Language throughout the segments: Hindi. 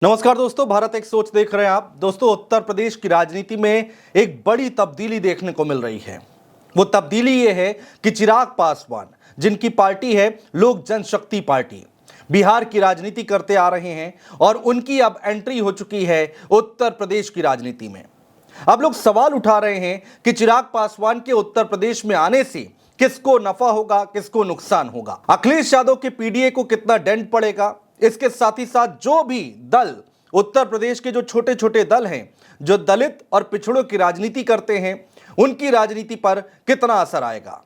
नमस्कार दोस्तों, भारत एक सोच देख रहे हैं आप। दोस्तों, उत्तर प्रदेश की राजनीति में एक बड़ी तब्दीली देखने को मिल रही है। वो तब्दीली ये है कि चिराग पासवान, जिनकी पार्टी है लोक जनशक्ति पार्टी, बिहार की राजनीति करते आ रहे हैं और उनकी अब एंट्री हो चुकी है उत्तर प्रदेश की राजनीति में। अब लोग सवाल उठा रहे हैं कि चिराग पासवान के उत्तर प्रदेश में आने से किसको नफा होगा, किसको नुकसान होगा, अखिलेश यादव के पीडीए को कितना डेंट पड़ेगा। इसके साथ ही साथ जो भी दल उत्तर प्रदेश के जो छोटे छोटे दल हैं, जो दलित और पिछड़ों की राजनीति करते हैं, उनकी राजनीति पर कितना असर आएगा।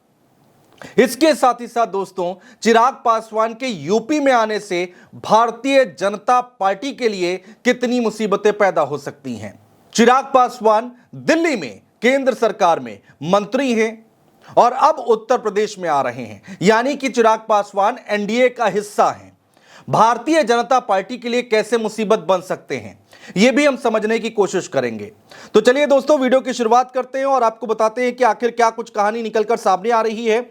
इसके साथ ही साथ दोस्तों, चिराग पासवान के यूपी में आने से भारतीय जनता पार्टी के लिए कितनी मुसीबतें पैदा हो सकती हैं। चिराग पासवान दिल्ली में केंद्र सरकार में मंत्री हैं और अब उत्तर प्रदेश में आ रहे हैं, यानी कि चिराग पासवान एनडीए का हिस्सा हैं। भारतीय जनता पार्टी के लिए कैसे मुसीबत बन सकते हैं, यह भी हम समझने की कोशिश करेंगे। तो चलिए दोस्तों, वीडियो की शुरुआत करते हैं और आपको बताते हैं कि आखिर क्या कुछ कहानी निकलकर सामने आ रही है।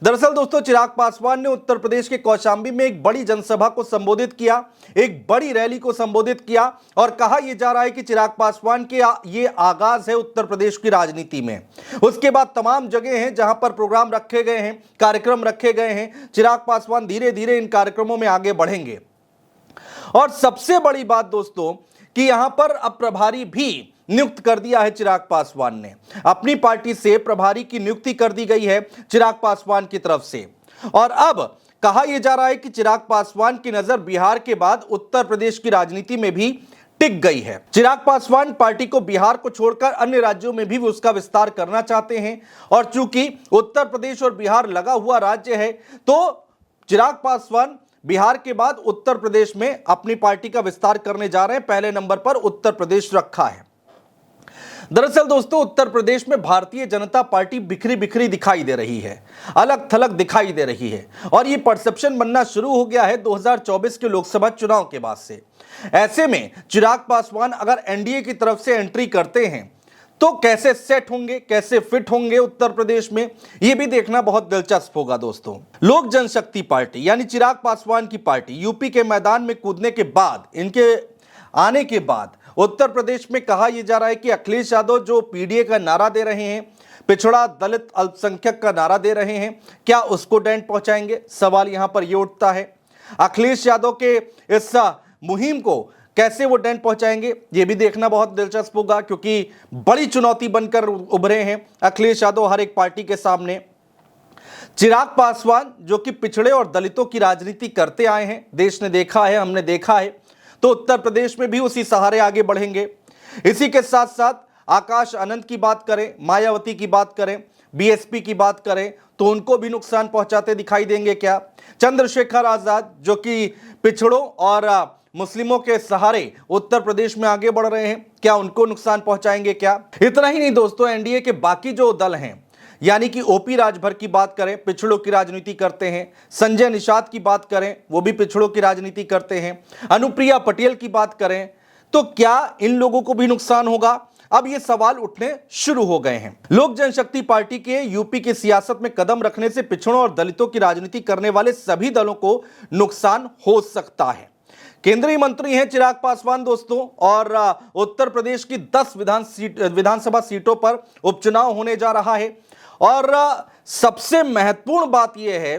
दरअसल दोस्तों, चिराग पासवान ने उत्तर प्रदेश के कौशाम्बी में एक बड़ी जनसभा को संबोधित किया, एक बड़ी रैली को संबोधित किया और कहा यह जा रहा है कि चिराग पासवान के ये आगाज है उत्तर प्रदेश की राजनीति में। उसके बाद तमाम जगह हैं जहां पर प्रोग्राम रखे गए हैं, कार्यक्रम रखे गए हैं। चिराग पासवान धीरे धीरे इन कार्यक्रमों में आगे बढ़ेंगे। और सबसे बड़ी बात दोस्तों कि यहां पर अब प्रभारी भी नियुक्त कर दिया है चिराग पासवान ने। अपनी पार्टी से प्रभारी की नियुक्ति कर दी गई है चिराग पासवान की तरफ से। और अब कहा यह जा रहा है कि चिराग पासवान की नजर बिहार के बाद उत्तर प्रदेश की राजनीति में भी टिक गई है। चिराग पासवान पार्टी को बिहार को छोड़कर अन्य राज्यों में भी उसका विस्तार करना चाहते हैं और चूंकि उत्तर प्रदेश और बिहार लगा हुआ राज्य है, तो चिराग पासवान बिहार के बाद उत्तर प्रदेश में अपनी पार्टी का विस्तार करने जा रहे हैं। पहले नंबर पर उत्तर प्रदेश रखा है। दरअसल दोस्तों, उत्तर प्रदेश में भारतीय जनता पार्टी बिखरी बिखरी दिखाई दे रही है, अलग थलग दिखाई दे रही है और ये परसेप्शन बनना शुरू हो गया है 2024 के लोकसभा चुनाव के बाद से। ऐसे में चिराग पासवान अगर एनडीए की तरफ से एंट्री करते हैं तो कैसे सेट होंगे, कैसे फिट होंगे उत्तर प्रदेश में, यह भी देखना बहुत दिलचस्प होगा दोस्तों। लोक जनशक्ति पार्टी यानी चिराग पासवान की पार्टी यूपी के मैदान में कूदने के बाद, इनके आने के बाद उत्तर प्रदेश में कहा यह जा रहा है कि अखिलेश यादव जो पीडीए का नारा दे रहे हैं, पिछड़ा दलित अल्पसंख्यक का नारा दे रहे हैं, क्या उसको डेंट पहुंचाएंगे। सवाल यहां पर यह उठता है। अखिलेश यादव के इस मुहिम को कैसे वो डेंट पहुंचाएंगे, ये भी देखना बहुत दिलचस्प होगा, क्योंकि बड़ी चुनौती बनकर उभरे हैं अखिलेश यादव हर एक पार्टी के सामने। चिराग पासवान जो कि पिछड़े और दलितों की राजनीति करते आए हैं, देश ने देखा है, हमने देखा है, तो उत्तर प्रदेश में भी उसी सहारे आगे बढ़ेंगे। इसी के साथ साथ आकाश आनंद की बात करें, मायावती की बात करें, बीएसपी की बात करें, तो उनको भी नुकसान पहुंचाते दिखाई देंगे क्या। चंद्रशेखर आजाद जो कि पिछड़ों और मुस्लिमों के सहारे उत्तर प्रदेश में आगे बढ़ रहे हैं, क्या उनको नुकसान पहुंचाएंगे क्या। इतना ही नहीं दोस्तों, एनडीए के बाकी जो दल हैं, यानी कि ओपी राजभर की बात करें, पिछड़ों की राजनीति करते हैं। संजय निषाद की बात करें, वो भी पिछड़ों की राजनीति करते हैं। अनुप्रिया पटेल की बात करें, तो क्या इन लोगों को भी नुकसान होगा। अब ये सवाल उठने शुरू हो गए हैं। लोक जनशक्ति पार्टी के यूपी की सियासत में कदम रखने से पिछड़ों और दलितों की राजनीति करने वाले सभी दलों को नुकसान हो सकता है। केंद्रीय मंत्री हैं चिराग पासवान दोस्तों, और उत्तर प्रदेश की 10 विधानसभा सीटों पर उपचुनाव होने जा रहा है। और सबसे महत्वपूर्ण बात यह है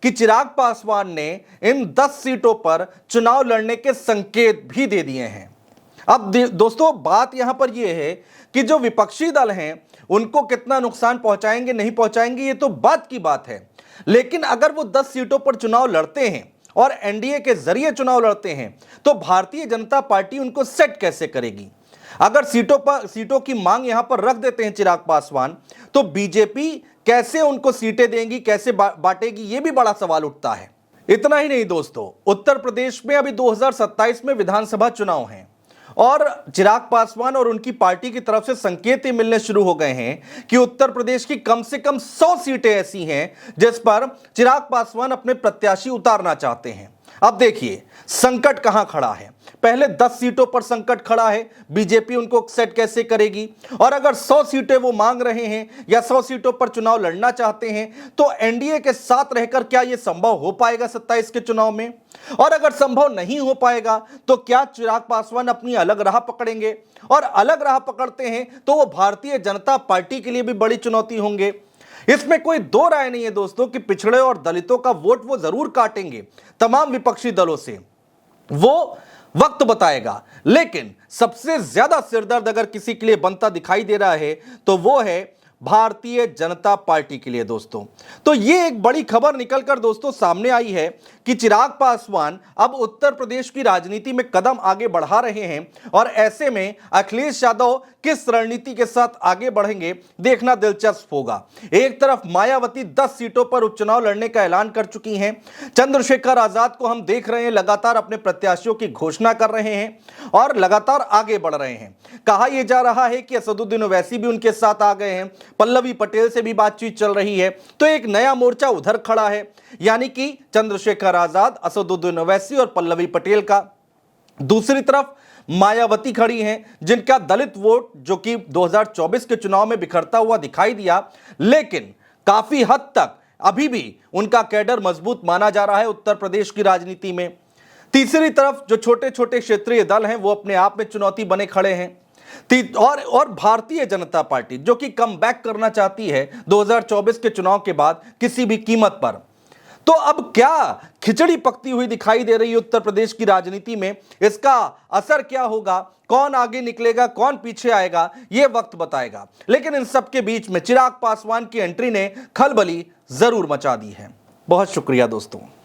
कि चिराग पासवान ने इन 10 सीटों पर चुनाव लड़ने के संकेत भी दे दिए हैं। अब दोस्तों, बात यहां पर यह है कि जो विपक्षी दल हैं उनको कितना नुकसान पहुंचाएंगे, नहीं पहुंचाएंगे, ये तो बात की बात है। लेकिन अगर वो 10 सीटों पर चुनाव लड़ते हैं और एनडीए के जरिए चुनाव लड़ते हैं, तो भारतीय जनता पार्टी उनको सेट कैसे करेगी। अगर सीटों की मांग यहां पर रख देते हैं चिराग पासवान, तो बीजेपी कैसे उनको सीटें देंगी, कैसे बांटेगी, यह भी बड़ा सवाल उठता है। इतना ही नहीं दोस्तों, उत्तर प्रदेश में अभी 2027 में विधानसभा चुनाव हैं और चिराग पासवान और उनकी पार्टी की तरफ से संकेत ही मिलने शुरू हो गए हैं कि उत्तर प्रदेश की कम से कम 100 सीटें ऐसी हैं जिस पर चिराग पासवान अपने प्रत्याशी उतारना चाहते हैं। अब देखिए संकट कहां खड़ा है। पहले 10 सीटों पर संकट खड़ा है, बीजेपी उनको सेट कैसे करेगी। और अगर 100 सीटें वो मांग रहे हैं या 100 सीटों पर चुनाव लड़ना चाहते हैं तो एनडीए के साथ रहकर क्या यह संभव हो पाएगा 27 के चुनाव में। और अगर संभव नहीं हो पाएगा तो क्या चिराग पासवान अपनी अलग राह पकड़ेंगे, और अलग राह पकड़ते हैं तो वो भारतीय जनता पार्टी के लिए भी बड़ी चुनौती होंगे। इसमें कोई दो राय नहीं है दोस्तों कि पिछड़े और दलितों का वोट वो जरूर काटेंगे तमाम विपक्षी दलों से, वो वक्त बताएगा। लेकिन सबसे ज्यादा सिरदर्द अगर किसी के लिए बनता दिखाई दे रहा है तो वो है भारतीय जनता पार्टी के लिए दोस्तों। तो ये एक बड़ी खबर निकलकर दोस्तों सामने आई है कि चिराग पासवान अब उत्तर प्रदेश की राजनीति में कदम आगे बढ़ा रहे हैं, और ऐसे में अखिलेश यादव किस रणनीति के साथ आगे बढ़ेंगे देखना दिलचस्प होगा। एक तरफ मायावती 10 सीटों पर उपचुनाव लड़ने का ऐलान कर चुकी हैं, चंद्रशेखर आजाद को हम देख रहे हैं लगातार अपने प्रत्याशियों की घोषणा कर रहे हैं और लगातार आगे बढ़ रहे हैं। कहा यह जा रहा है कि असदुद्दीन ओवैसी भी उनके साथ आ गए हैं, पल्लवी पटेल से भी बातचीत चल रही है। तो एक नया मोर्चा उधर खड़ा है, यानी कि चंद्रशेखर आजाद, असदुद्दीन ओवैसी और पल्लवी पटेल का। दूसरी तरफ मायावती खड़ी हैं, जिनका दलित वोट जो कि 2024 के चुनाव में बिखरता हुआ दिखाई दिया, लेकिन काफी हद तक अभी भी उनका कैडर मजबूत माना जा रहा है उत्तर प्रदेश की राजनीति में। तीसरी तरफ जो छोटे छोटे क्षेत्रीय दल हैं वो अपने आप में चुनौती बने खड़े हैं। और भारतीय जनता पार्टी जो कि कम बैक करना चाहती है 2024 के चुनाव के बाद किसी भी कीमत पर। तो अब क्या खिचड़ी पकती हुई दिखाई दे रही है उत्तर प्रदेश की राजनीति में, इसका असर क्या होगा, कौन आगे निकलेगा कौन पीछे आएगा, यह वक्त बताएगा। लेकिन इन सब के बीच में चिराग पासवान की एंट्री ने खलबली जरूर मचा दी है। बहुत शुक्रिया दोस्तों।